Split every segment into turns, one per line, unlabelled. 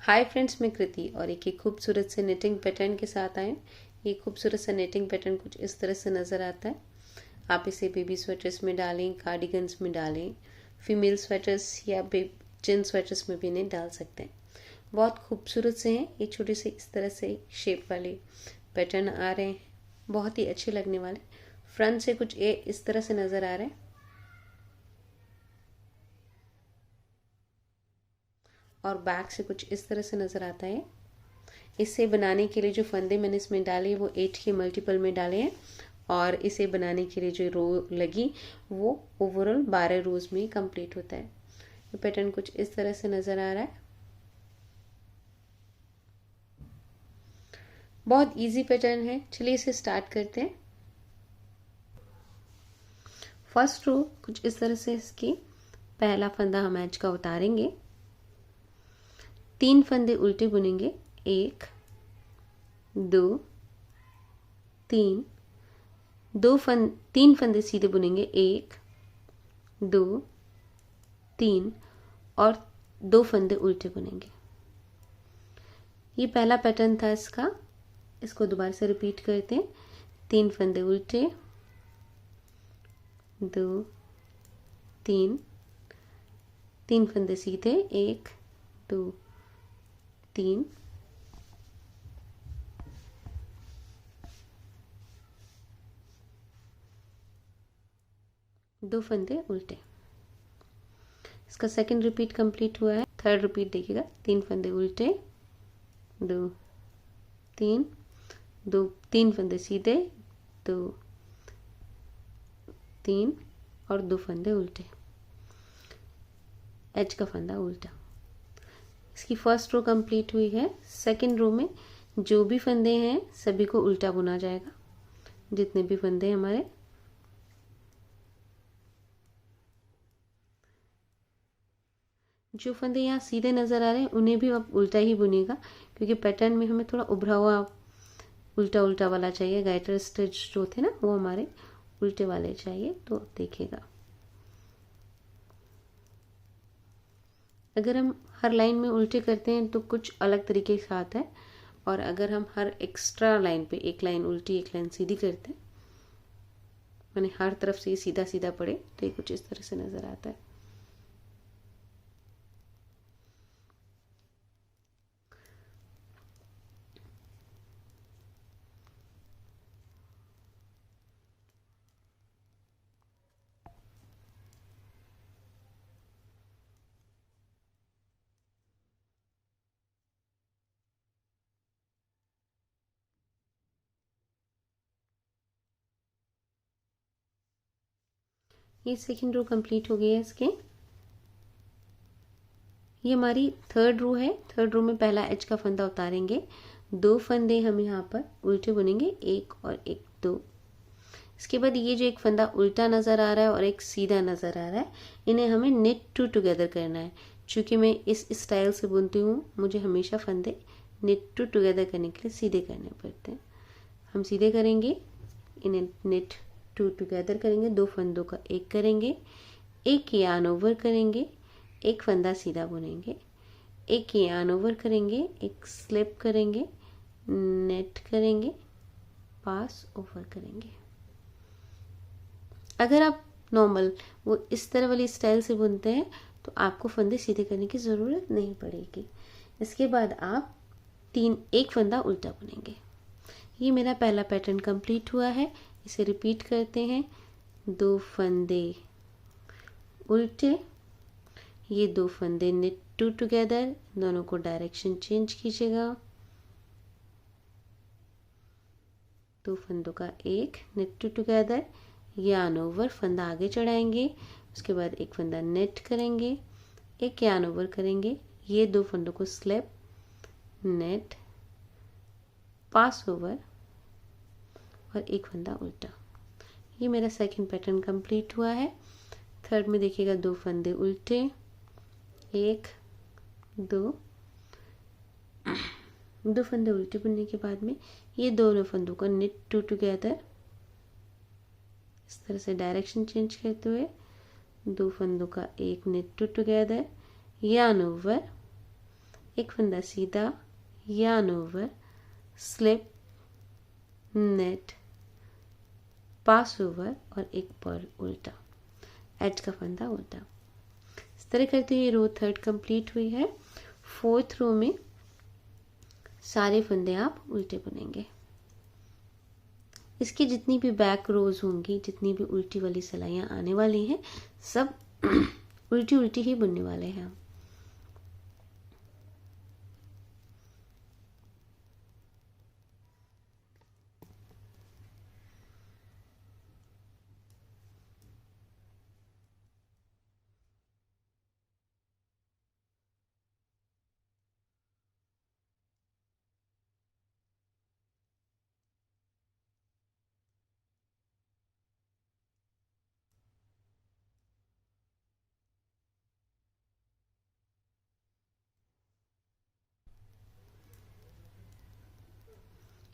Hi friends, मैं कृति और एक खूबसूरत से निटिंग पैटर्न के साथ आए। ये खूबसूरत सा निटिंग पैटर्न कुछ इस तरह से नज़र आता है। आप इसे बेबी स्वेटर्स में डालें, कार्डिगन्स में डालें, फीमेल स्वेटर्स या जेन स्वेटर्स में भी इन्हें डाल सकते हैं। बहुत खूबसूरत से हैं। ये छोटे से इस तरह से शेप वाले पैटर्न आ रहे हैं, बहुत ही अच्छे लगने वाले। फ्रंट से कुछ ये इस तरह से नज़र आ रहे हैं और बैक से कुछ इस तरह से नज़र आता है। इसे बनाने के लिए जो फंदे मैंने इसमें डाले वो 8 के मल्टीपल में डाले हैं और इसे बनाने के लिए जो रो लगी वो ओवरऑल 12 रोज में कंप्लीट होता है। ये पैटर्न कुछ इस तरह से नज़र आ रहा है। बहुत इजी पैटर्न है, चलिए इसे स्टार्ट करते हैं। फर्स्ट रो कुछ इस तरह से इसकी पहला फंदा हम एज का उतारेंगे, 3 फंदे उल्टे बुनेंगे, 1 2 3, 3 फंदे सीधे बुनेंगे, 1 2 3 और 2 फंदे उल्टे बुनेंगे। ये पहला पैटर्न था इसका। इसको दोबारा से रिपीट करते हैं। 3 फंदे उल्टे, 2 3, 3 फंदे सीधे, 1 2 3, 2 फंदे उल्टे। इसका सेकंड रिपीट कंप्लीट हुआ है। थर्ड रिपीट देखिएगा, 3 फंदे उल्टे, 2 3, 3 फंदे सीधे, 2 3 और 2 फंदे उल्टे, एज का फंदा उल्टा। इसकी फर्स्ट रो कंप्लीट हुई है। सेकंड रो में जो भी फंदे हैं सभी को उल्टा बुना जाएगा। जितने भी फंदे हमारे जो फंदे यहाँ सीधे नज़र आ रहे हैं उन्हें भी अब उल्टा ही बुनेगा, क्योंकि पैटर्न में हमें थोड़ा उभरा हुआ उल्टा उल्टा वाला चाहिए। गाइटर स्टिच जो थे ना वो हमारे उल्टे वाले चाहिए। तो देखिएगा, अगर हम हर लाइन में उल्टे करते हैं तो कुछ अलग तरीके के साथ है, और अगर हम हर एक्स्ट्रा लाइन पे एक लाइन उल्टी एक लाइन सीधी करते हैं, मैंने हर तरफ से ये सीधा सीधा पड़े, तो ये कुछ इस तरह से नज़र आता है। ये सेकंड रो कंप्लीट हो गई है इसके। ये हमारी थर्ड रो है। थर्ड रो में पहला एज का फंदा उतारेंगे, 2 फंदे हम यहाँ पर उल्टे बुनेंगे, 1 और 1 2। इसके बाद ये जो एक फंदा उल्टा नज़र आ रहा है और एक सीधा नज़र आ रहा है, इन्हें हमें निट टू टुगेदर करना है। चूँकि मैं इस स्टाइल से बुनती हूँ, मुझे हमेशा फंदे निट टू टुगेदर करने के लिए सीधे करने पड़ते हैं। हम सीधे करेंगे, इन्हें निट टू टुगेदर करेंगे, 2 फंदों का एक करेंगे, एक यार्न ओवर करेंगे, एक फंदा सीधा बुनेंगे, एक यार्न ओवर करेंगे, एक स्लिप करेंगे, नेट करेंगे, पास ओवर करेंगे। अगर आप नॉर्मल वो इस तरह वाली स्टाइल से बुनते हैं तो आपको फंदे सीधे करने की ज़रूरत नहीं पड़ेगी। इसके बाद आप एक फंदा उल्टा बुनेंगे। ये मेरा पहला पैटर्न कंप्लीट हुआ है। इसे रिपीट करते हैं। 2 फंदे उल्टे, ये 2 फंदे निट टू टुगेदर, दोनों को डायरेक्शन चेंज कीजिएगा। 2 फंदों का एक knit two together, yarn over, फंदा आगे चढ़ाएंगे, उसके बाद एक फंदा नेट करेंगे, एक यार्न ओवर करेंगे, ये 2 फंदों को स्लिप, नेट, पास ओवर और एक फंदा उल्टा। ये मेरा सेकंड पैटर्न कंप्लीट हुआ है। थर्ड में देखिएगा, 2 फंदे उल्टे, 1 2, 2 फंदे उल्टे बुनने के बाद में ये दोनों फंदों को निट टू टुगेदर, इस तरह से डायरेक्शन चेंज करते हुए 2 फंदों का एक knit two together, yarn over, एक फंदा सीधा, yarn over, slip, knit, pass over और एक पर्ल उल्टा, एज का फंदा उल्टा। इस तरह करते हुए रो थर्ड कंप्लीट हुई है। फोर्थ रो में सारे फंदे आप उल्टे बुनेंगे। इसकी जितनी भी बैक रोज होंगी, जितनी भी उल्टी वाली सिलाइयाँ आने वाली हैं, सब उल्टी उल्टी ही बुनने वाले हैं।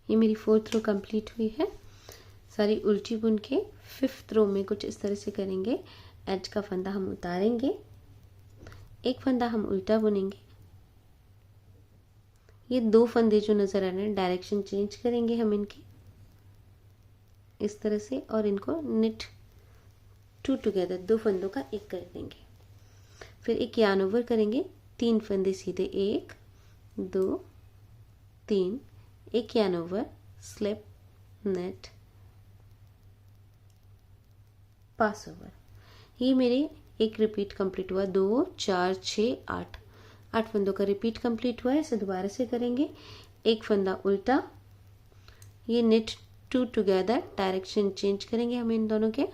ये मेरी फोर्थ रो कंप्लीट हुई है। सारी उल्टी बुन के फिफ्थ रो में कुछ इस तरह से करेंगे। एज का फंदा हम उतारेंगे, एक फंदा हम उल्टा बुनेंगे। ये दो फंदे जो नजर आ रहे हैं, डायरेक्शन चेंज करेंगे हम इनकी इस तरह से, और इनको निट टू टुगेदर, दो फंदों का एक कर देंगे। फिर एक यार्न ओवर करेंगे, तीन फंदे सीधे, एक दो तीन, एक yarn over, slip, knit, pass over. ये मेरे एक रिपीट कंप्लीट हुआ, 2 4 6 8, 8 फंदों का रिपीट कंप्लीट हुआ है। इसे दोबारा से करेंगे, एक फंदा उल्टा, ये knit two together, direction change करेंगे हम इन दोनों के,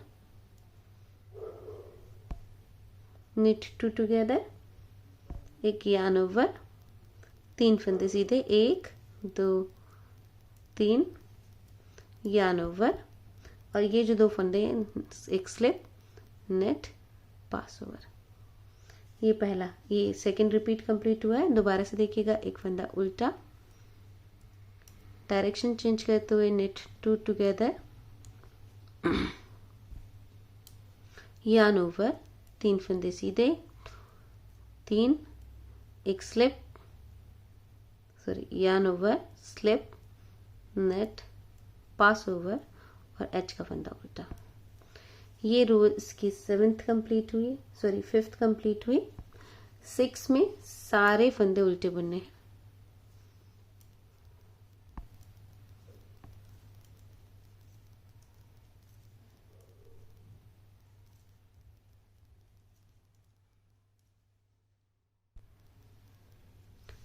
निट टू टुगेदर, एक यार्न ओवर, तीन फंदे सीधे, एक दो तीन, यार्न ओवर, और ये जो दो फंदे, एक स्लिप, नेट, पास ओवर। ये पहला, ये सेकंड रिपीट कंप्लीट हुआ है। दोबारा से देखिएगा, एक फंदा उल्टा, डायरेक्शन चेंज करते हुए knit two together, yarn over, तीन फंदे सीधे, तीन, एक slip, sorry yarn over, slip, knit, pass over और एच का फंदा उल्टा। ये रो इसकी सेवेंथ कंप्लीट हुई, सॉरी फिफ्थ कंप्लीट हुई। 6 में सारे फंदे उल्टे बुनने हैं।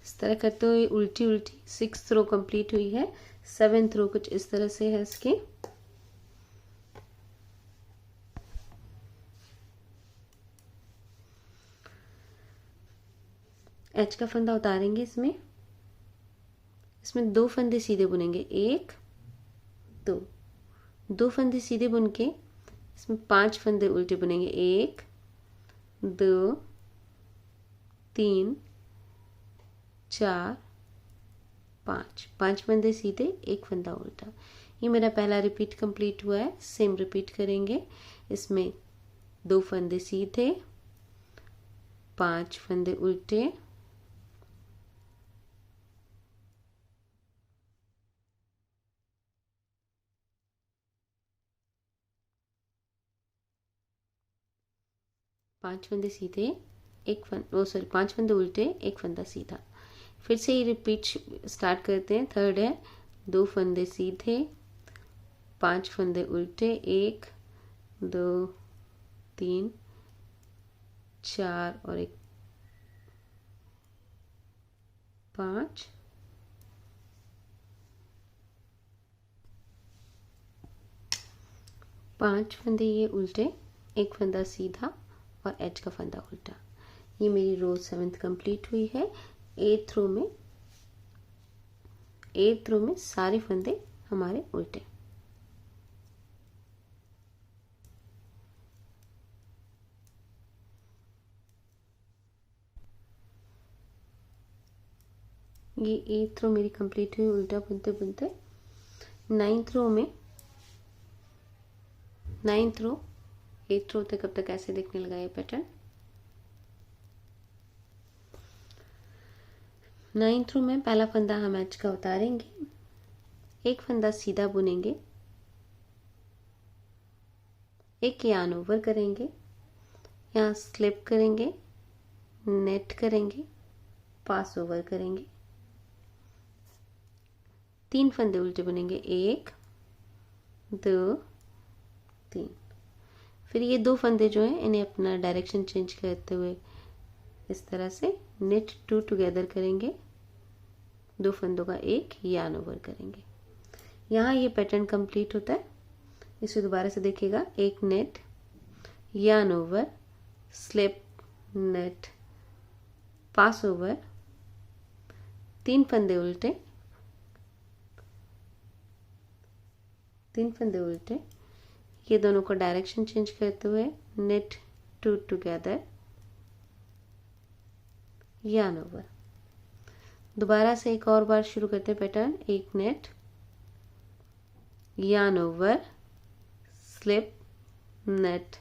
इस तरह करते हुए उल्टी उल्टी 6th रो कंप्लीट हुई है। 7th रो कुछ इस तरह से है इसकी। एच का फंदा उतारेंगे इसमें दो फंदे सीधे बुनेंगे, एक दो, दो फंदे सीधे बुन के इसमें 5 फंदे उल्टे बुनेंगे, एक दो तीन चार पाँच, 5 फंदे सीधे, एक फंदा उल्टा। ये मेरा पहला रिपीट कंप्लीट हुआ है। सेम रिपीट करेंगे, इसमें 2 फंदे सीधे, 5 फंदे उल्टे, पांच फंदे सीधे, एक फंदा, सॉरी 5 फंदे उल्टे, एक फंदा सीधा। फिर से ये रिपीट स्टार्ट करते हैं। थर्ड है, 2 फंदे सीधे, 5 फंदे उल्टे, 1 2 3 4 और एक 5, 5 फंदे ये उल्टे, एक फंदा सीधा और एच का फंदा उल्टा। ये मेरी रो 7th कंप्लीट हुई है। 8th रो में सारे फंदे हमारे उल्टे। ये 8th रो मेरी कंप्लीट हुई उल्टा बुनते बुनते। 9th रो 8th रो तक अब तक ऐसे दिखने लगा ये पैटर्न। 9th रो में पहला फंदा हम एच का उतारेंगे, एक फंदा सीधा बुनेंगे, एक यार्न ओवर करेंगे, यहाँ स्लिप करेंगे, नेट करेंगे, पास ओवर करेंगे, 3 फंदे उल्टे बुनेंगे, 1 2 3। फिर ये 2 फंदे जो हैं इन्हें अपना डायरेक्शन चेंज करते हुए इस तरह से नेट 2 टुगेदर करेंगे, 2 फंदों का एक यार्न ओवर करेंगे। यहाँ ये पैटर्न कंप्लीट होता है। इसे दोबारा से देखिएगा, एक knit, yarn over, slip, knit, pass over, 3 फंदे उल्टे, 3 फंदे उल्टे, ये दोनों को डायरेक्शन चेंज करते हुए नेट 2 टुगेदर, यार्न ओवर। दोबारा से एक और बार शुरू करते हैं पैटर्न, एक knit, yarn over, slip, knit,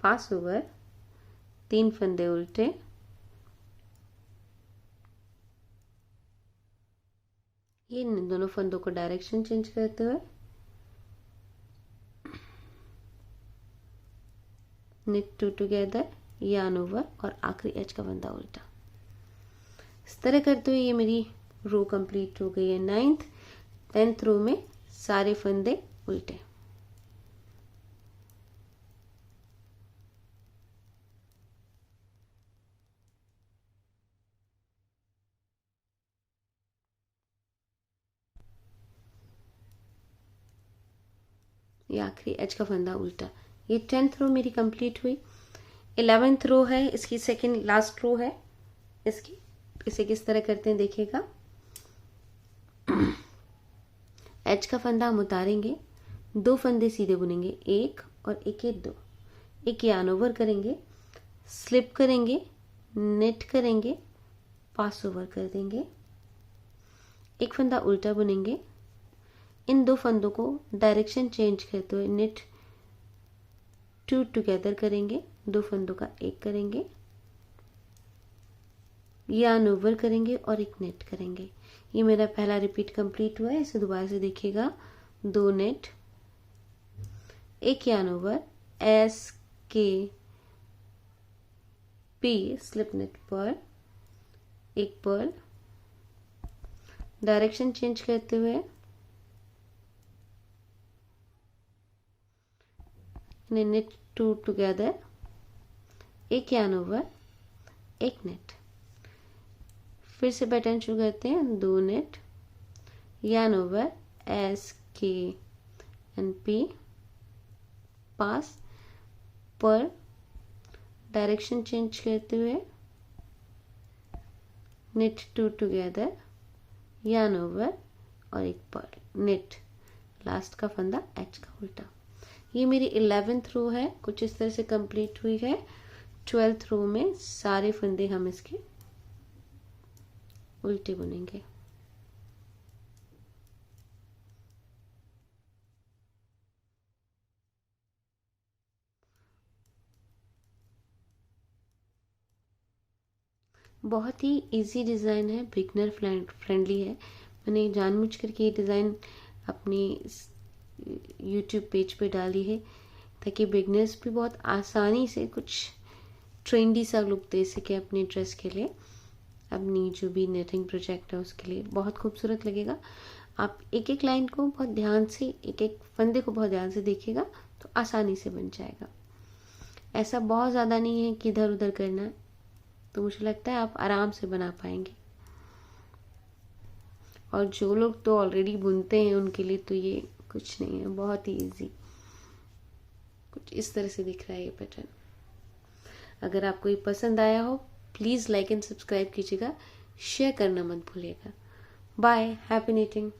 pass over, 3 फंदे उल्टे, ये दोनों फंदों को डायरेक्शन चेंज करते हुए नेट 2 टुगेदर, यार्न ओवर और आखिरी एज का फंदा उल्टा। इस तरह करते हुए ये मेरी रो कंप्लीट हो गई है। 9th 10th रो में सारे फंदे उल्टे। ये आखिरी एज का फंदा उल्टा। ये 10th रो मेरी कंप्लीट हुई। 11th रो है, इसकी सेकंड लास्ट रो है इसकी। इसे किस तरह करते हैं देखिएगा। एज का फंदा हम उतारेंगे, 2 फंदे सीधे बुनेंगे, 1 और 1 1 2, एक यार्न ओवर करेंगे, स्लिप करेंगे, नेट करेंगे, पास ओवर कर देंगे, एक फंदा उल्टा बुनेंगे, इन 2 फंदों को डायरेक्शन चेंज करते हुए नेट 2 टुगेदर करेंगे, 2 फंदों का एक करेंगे, यार्न ओवर करेंगे और एक नेट करेंगे। ये मेरा पहला रिपीट कंप्लीट हुआ है। इसे दोबारा से देखिएगा, 2 नेट, एक यार्न ओवर, एस के पी, स्लिप नेट पर्ल, एक पर्ल, डायरेक्शन चेंज करते हुए नेट 2 टुगेदर, एक यार्न ओवर, एक नेट। फिर से पैटर्न शुरू करते हैं, 2 नेट, यार्न ओवर, एस के एन पी, पास, पर, डायरेक्शन चेंज करते हुए नेट 2 टुगेदर, यार्न ओवर और एक पर, नेट, लास्ट का फंदा एच का उल्टा। ये मेरी 11th रो है, कुछ इस तरह से कंप्लीट हुई है। 12th रो में सारे फंदे हम इसके उल्टे बुनेंगे। बहुत ही इजी डिज़ाइन है, बिगनर फ्रेंडली है। मैंने जानबूझ करके ये डिज़ाइन अपनी YouTube पेज पे डाली है ताकि बिगनर्स भी बहुत आसानी से कुछ ट्रेंडी सा लुक दे सके अपने ड्रेस के लिए। अपनी जो भी नेटिंग प्रोजेक्ट है उसके लिए बहुत खूबसूरत लगेगा। आप एक एक लाइन को बहुत ध्यान से, एक एक फंदे को बहुत ध्यान से देखिएगा तो आसानी से बन जाएगा। ऐसा बहुत ज़्यादा नहीं है कि इधर उधर करना है, तो मुझे लगता है आप आराम से बना पाएंगे। और जो लोग तो ऑलरेडी बुनते हैं उनके लिए तो ये कुछ नहीं है, बहुत ही इजी। कुछ इस तरह से दिख रहा है ये पैटर्न। अगर आपको ये पसंद आया हो प्लीज़ लाइक एंड सब्सक्राइब कीजिएगा, शेयर करना मत भूलिएगा। Bye, happy knitting.